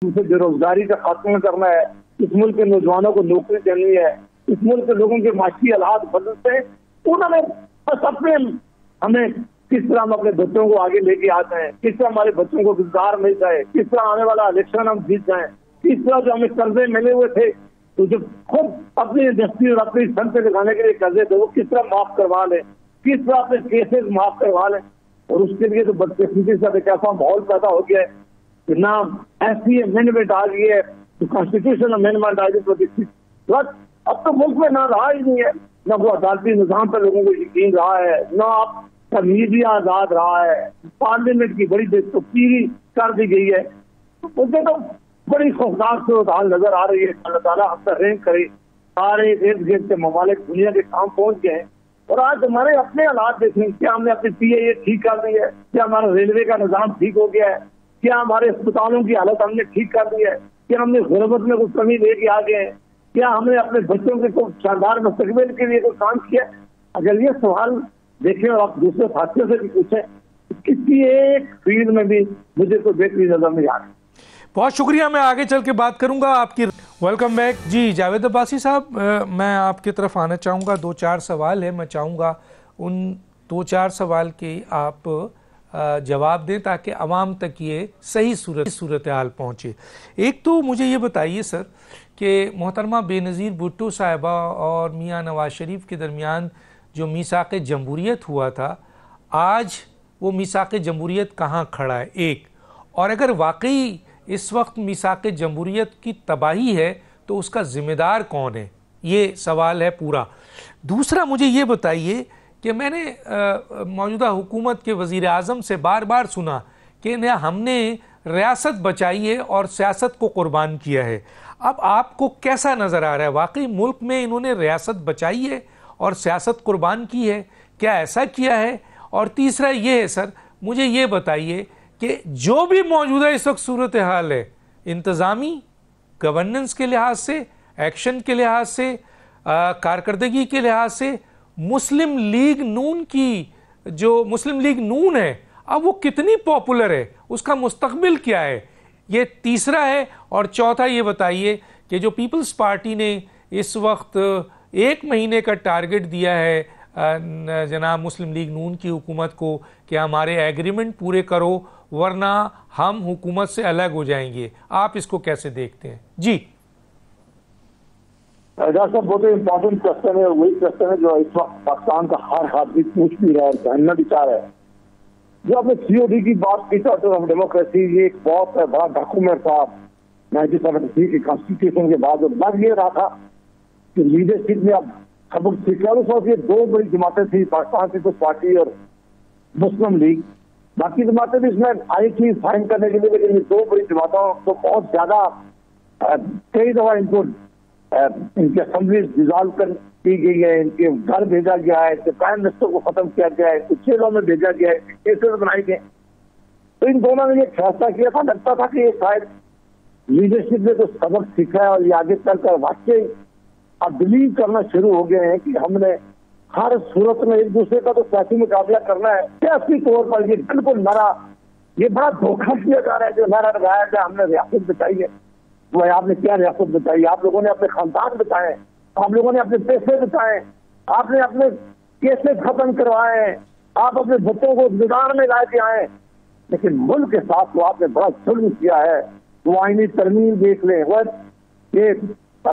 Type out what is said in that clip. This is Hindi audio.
उसे बेरोजगारी का खात्मा करना है, इस मुल्क के नौजवानों को नौकरी देनी है, इस मुल्क के लोगों के माशी हालात बदलते हैं। उन्होंने बस अपने हमें किस तरह हम अपने बच्चों को आगे लेके आते हैं, किस तरह हमारे बच्चों को रोजगार मिल जाए, किस तरह आने वाला इलेक्शन हम जीत जाए, किस तरह जो हमें कर्जे मिले हुए थे तो जो खुद अपनी इंडस्ट्री और अपनी सन पे लगाने के लिए कर्जे थे वो किस तरह माफ करवा लें, किस तरह अपने केसेस माफ करवा लें। और उसके लिए तो बदकिस्मती से एक ऐसा माहौल पैदा हो गया है कि ना ऐसी अमेंडमेंट आ गई है, तो कॉन्स्टिट्यूशन अमेंडमेंट आ गई, बस अब तो मुल्क में ना रहा ही नहीं है, ना वो अदालती निजाम पर लोगों को यकीन रहा है, ना आपका मीडिया आजाद रहा है, पार्लियामेंट की बड़ी बेतुकीरी कर दी गई है। मुझे तो बड़ी खौफनाक सूरत हाल नजर आ रही है। अल्लाह ताला हम पर रहम करे। सारे इर्द गिर्द के ममालिक दुनिया के काम पहुंच गए हैं और आज हमारे अपने हालात देखें, क्या हमने अपनी PIA ठीक कर दी है, क्या हमारा रेलवे का निजाम ठीक हो गया है, क्या हमारे अस्पतालों की हालत हमने ठीक कर दी है, क्या हमने गुर्बत में कुछ कमी लेके आ गए हैं, क्या हमने अपने बच्चों के कुछ शानदार मुस्तकबिल के लिए कोई काम किया। अगर ये सवाल देखें और आप दूसरे साथियों से भी पूछें, किसी एक फील्ड में भी मुझे कोई बेहतरी नजर नहीं आ रही। बहुत शुक्रिया, मैं आगे चल के बात करूंगा आपकी। वेलकम बैक जी जावेद अब्बासी साहब, मैं आपकी तरफ आना चाहूँगा। 2-4 सवाल है, मैं चाहूँगा उन 2-4 सवाल के आप जवाब दें ताकि आवाम तक ये सही सूरत हाल पहुँचे। एक तो मुझे ये बताइए सर कि मोहतरमा बेनज़ीर भुट्टो साहिबा और मियाँ नवाज शरीफ के दरमियान जो मीसाक़ जमहूरियत हुआ था, आज वो मीसाक़ जमहूरियत कहाँ खड़ा है, एक, और अगर वाकई इस वक्त मीसाक़ जमहूरियत की तबाही है तो उसका ज़िम्मेदार कौन है, ये सवाल है पूरा। दूसरा मुझे ये बताइए कि मैंने मौजूदा हुकूमत के वज़ीर आज़म से बार बार सुना कि हमने रियासत बचाई है और सियासत को कुर्बान किया है। अब आपको कैसा नज़र आ रहा है, वाकई मुल्क में इन्होंने रियासत बचाई है और सियासत कुर्बान की है, क्या ऐसा किया है? और तीसरा ये है सर, मुझे ये बताइए कि जो भी मौजूदा इस वक्त सूरत हाल है, इंतज़ामी गवर्नेंस के लिहाज से, एक्शन के लिहाज से, कारकर्दगी के लिहाज से, मुस्लिम लीग नून की जो मुस्लिम लीग नून है अब वो कितनी पॉपुलर है, उसका मुस्तकबिल क्या है, ये तीसरा है। और चौथा ये बताइए कि जो पीपल्स पार्टी ने इस वक्त 1 महीने का टारगेट दिया है जनाब मुस्लिम लीग नून की हुकूमत को कि हमारे एग्रीमेंट पूरे करो वरना हम हुकूमत से अलग हो जाएंगे, आप इसको कैसे देखते हैं? जी साहब, बहुत इम्पोर्टेंट क्वेश्चन है और वही क्वेश्चन है जो इस वक्त पाकिस्तान का हर आदमी पूछ भी रहा है, जानना भी चाह रहा है। जो आपने COD की बात की तो डेमोक्रेसी, ये एक बहुत बड़ा डॉक्यूमेंट था 1973 के कॉन्स्टिट्यूशन के बाद। लग ये रहा था कि लीडरशिप में अब सबक सीखा। उस वक्त ये 2 बड़ी जमातें थी, पाकिस्तान पीपल्स पार्टी और मुस्लिम लीग। बाकी जमातें भी इसमें आई थी साइन करने के लिए, लेकिन ये 2 बड़ी जमातों को बहुत ज्यादा कई दफा इनको इनकी असेंबली डिजॉल्व कर की गई है, इनके घर भेजा गया है, इनके प्राइम मिनिस्टर को खत्म किया गया है, कुछ जेलों में भेजा गया है, केसेस बनाए गए। तो इन दोनों ने ये फैसला किया था, लगता था कि ये शायद लीडरशिप ने तो सबक सीखा है और ये आगे चलकर वाकई अब बिलीव करना शुरू हो गए हैं कि हमने हर सूरत में एक दूसरे का तो सियासी मुकाबला करना है। सियासी तौर पर ये बिल्कुल नारा, ये बड़ा धोखा किया जा रहा है जो नारा लगाया गया हमने रियासत बचाई है। वो आपने क्या रियासत बचाई? आप लोगों ने अपने खानदान बचाए, आप लोगों ने अपने पैसे बचाए, आपने अपने केसेस खत्म करवाए, आप अपने बच्चों को रोजगार में लाके आए, लेकिन मुल्क के साथ तो आपने बड़ा जुल्म किया है। वो आईनी तरमीम देख लें, वो ये